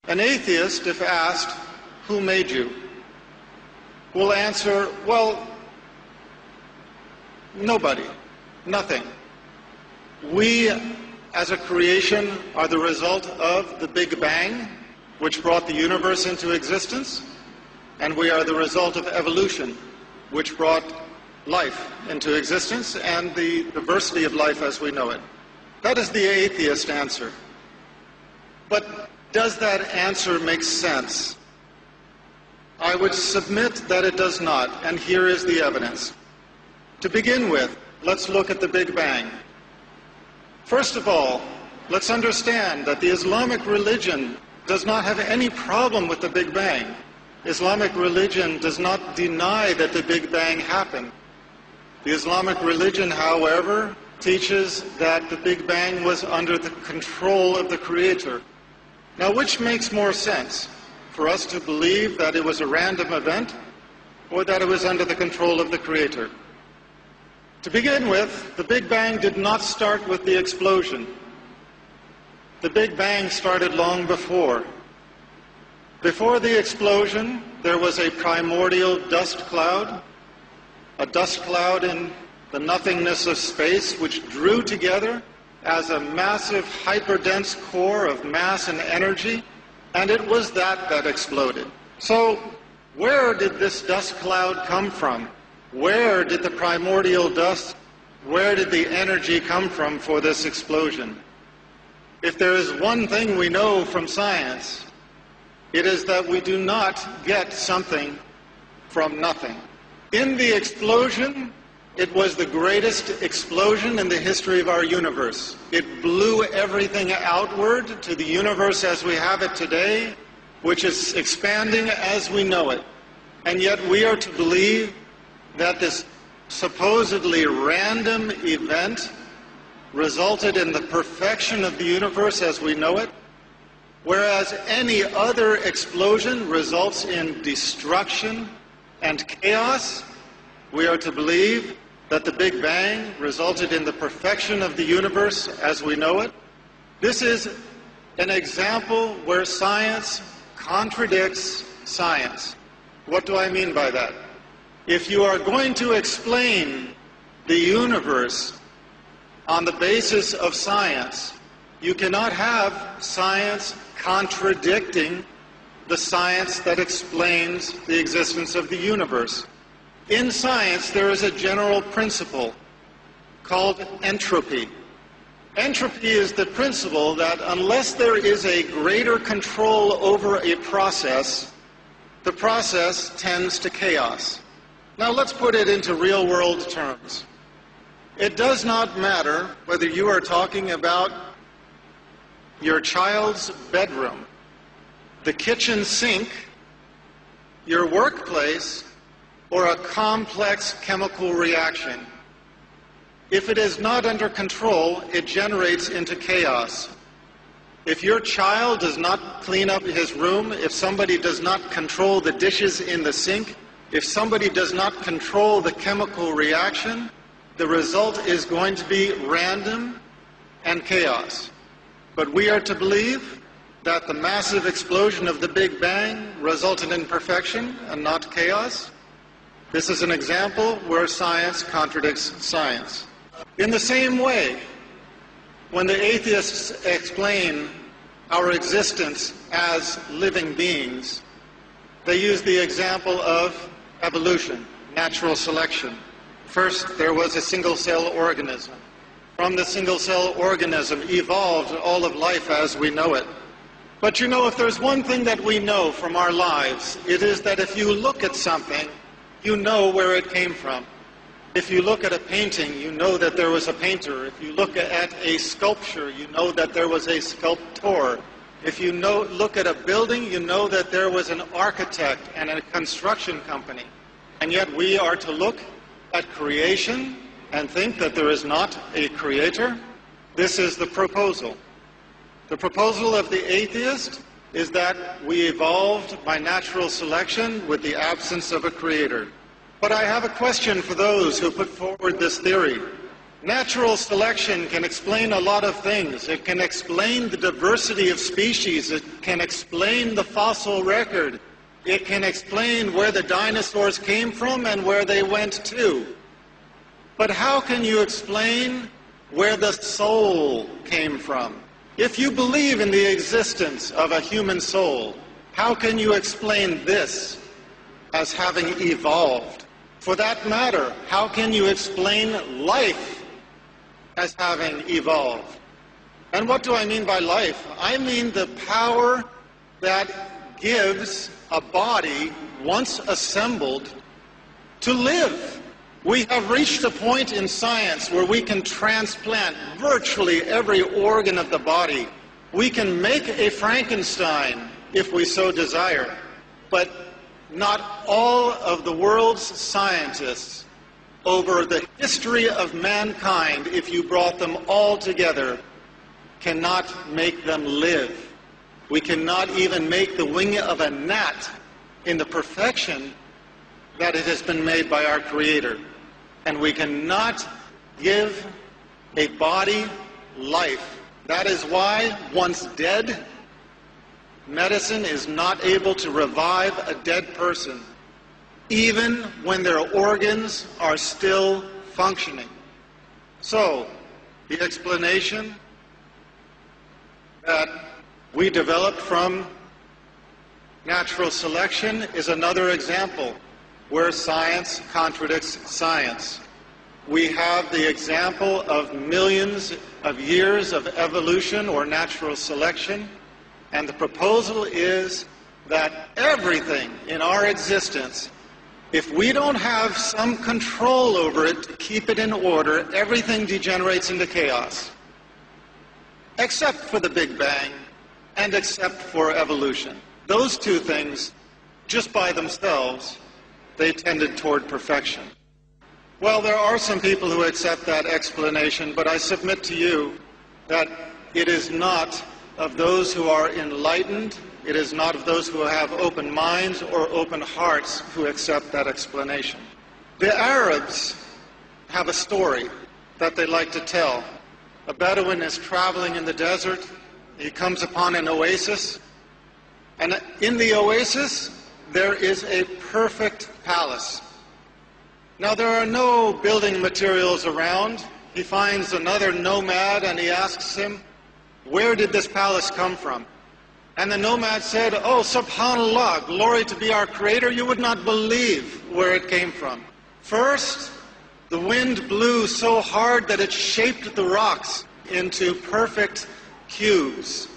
An atheist, if asked, "Who made you?" will answer, well, nobody, nothing. We, as a creation, are the result of the Big Bang, which brought the universe into existence, and we are the result of evolution, which brought life into existence and the diversity of life as we know it. That is the atheist answer. But does that answer make sense? I would submit that it does not, and here is the evidence. To begin with, let's look at the Big Bang. First of all, let's understand that the Islamic religion does not have any problem with the Big Bang. Islamic religion does not deny that the Big Bang happened. The Islamic religion, however, teaches that the Big Bang was under the control of the Creator. Now, which makes more sense? For us to believe that it was a random event, or that it was under the control of the Creator? To begin with, the Big Bang did not start with the explosion. The Big Bang started long before. Before the explosion, there was a primordial dust cloud, a dust cloud in the nothingness of space, which drew together as a massive hyperdense core of mass and energy, and it was that exploded. So, where did this dust cloud come from? Where did the primordial dust, where did the energy come from for this explosion? If there is one thing we know from science, it is that we do not get something from nothing. In the explosion, it was the greatest explosion in the history of our universe. It blew everything outward to the universe as we have it today, which is expanding as we know it. And yet we are to believe that this supposedly random event resulted in the perfection of the universe as we know it, whereas any other explosion results in destruction and chaos. We are to believe that the Big Bang resulted in the perfection of the universe as we know it. This is an example where science contradicts science. What do I mean by that? If you are going to explain the universe on the basis of science, you cannot have science contradicting the science that explains the existence of the universe. In science, there is a general principle called entropy. Entropy is the principle that unless there is a greater control over a process, the process tends to chaos. Now let's put it into real-world terms. It does not matter whether you are talking about your child's bedroom, the kitchen sink, your workplace, or a complex chemical reaction. If it is not under control, it generates into chaos. If your child does not clean up his room, if somebody does not control the dishes in the sink, if somebody does not control the chemical reaction, the result is going to be random and chaos. But we are to believe that the massive explosion of the Big Bang resulted in perfection and not chaos. This is an example where science contradicts science. In the same way, when the atheists explain our existence as living beings, they use the example of evolution, natural selection. First, there was a single-cell organism. From the single-cell organism evolved all of life as we know it. But you know, if there's one thing that we know from our lives, it is that if you look at something, you know where it came from. If you look at a painting, you know that there was a painter. If you look at a sculpture, you know that there was a sculptor. If you look at a building, you know that there was an architect and a construction company. And yet we are to look at creation and think that there is not a creator. This is the proposal. The proposal of the atheist is that we evolved by natural selection with the absence of a creator. But I have a question for those who put forward this theory. Natural selection can explain a lot of things. It can explain the diversity of species. It can explain the fossil record. It can explain where the dinosaurs came from and where they went to. But how can you explain where the soul came from? If you believe in the existence of a human soul, how can you explain this as having evolved? For that matter, how can you explain life as having evolved? And what do I mean by life? I mean the power that gives a body, once assembled, to live. We have reached a point in science where we can transplant virtually every organ of the body. We can make a Frankenstein if we so desire. But not all of the world's scientists over the history of mankind, if you brought them all together, cannot make them live. We cannot even make the wing of a gnat in the perfection that it has been made by our Creator. And we cannot give a body life. That is why, once dead, medicine is not able to revive a dead person, even when their organs are still functioning. So, the explanation that we developed from natural selection is another example where science contradicts science. We have the example of millions of years of evolution or natural selection, and the proposal is that everything in our existence, if we don't have some control over it to keep it in order, everything degenerates into chaos. Except for the Big Bang and except for evolution. Those two things, just by themselves, they tended toward perfection. Well, there are some people who accept that explanation, but I submit to you that it is not of those who are enlightened, it is not of those who have open minds or open hearts who accept that explanation. The Arabs have a story that they like to tell. A Bedouin is traveling in the desert. He comes upon an oasis, and in the oasis there is a perfect palace. Now, there are no building materials around. He finds another nomad and he asks him, "Where did this palace come from?" And the nomad said, "Oh, subhanallah, glory to be our Creator, you would not believe where it came from. First, the wind blew so hard that it shaped the rocks into perfect cubes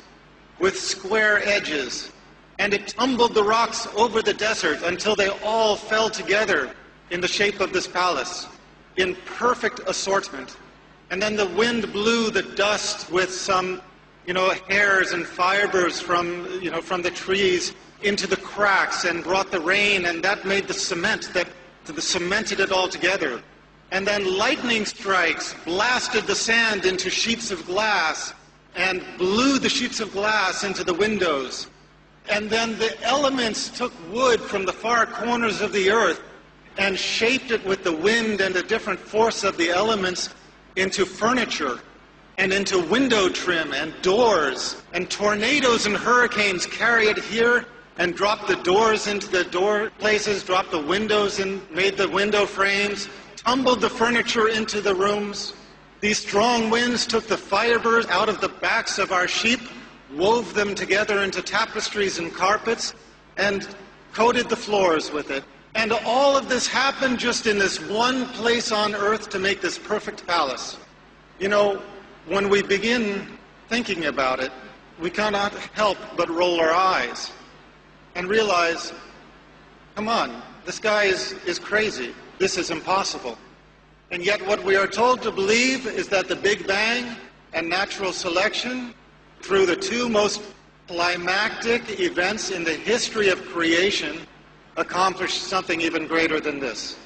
with square edges, and it tumbled the rocks over the desert until they all fell together in the shape of this palace, in perfect assortment. And then the wind blew the dust with some, hairs and fibers from the trees into the cracks and brought the rain, and that made the cement that cemented it all together. And then lightning strikes blasted the sand into sheets of glass and blew the sheets of glass into the windows. And then the elements took wood from the far corners of the earth and shaped it with the wind and the different force of the elements into furniture and into window trim and doors. And tornadoes and hurricanes carry it here and drop the doors into the door places, drop the windows and made the window frames, tumbled the furniture into the rooms. These strong winds took the fibers out of the backs of our sheep, wove them together into tapestries and carpets, and coated the floors with it. And all of this happened just in this one place on earth to make this perfect palace. When we begin thinking about it, we cannot help but roll our eyes and realize, come on, this guy is crazy. This is impossible. And yet what we are told to believe is that the Big Bang and natural selection, through the two most climactic events in the history of creation, accomplished something even greater than this.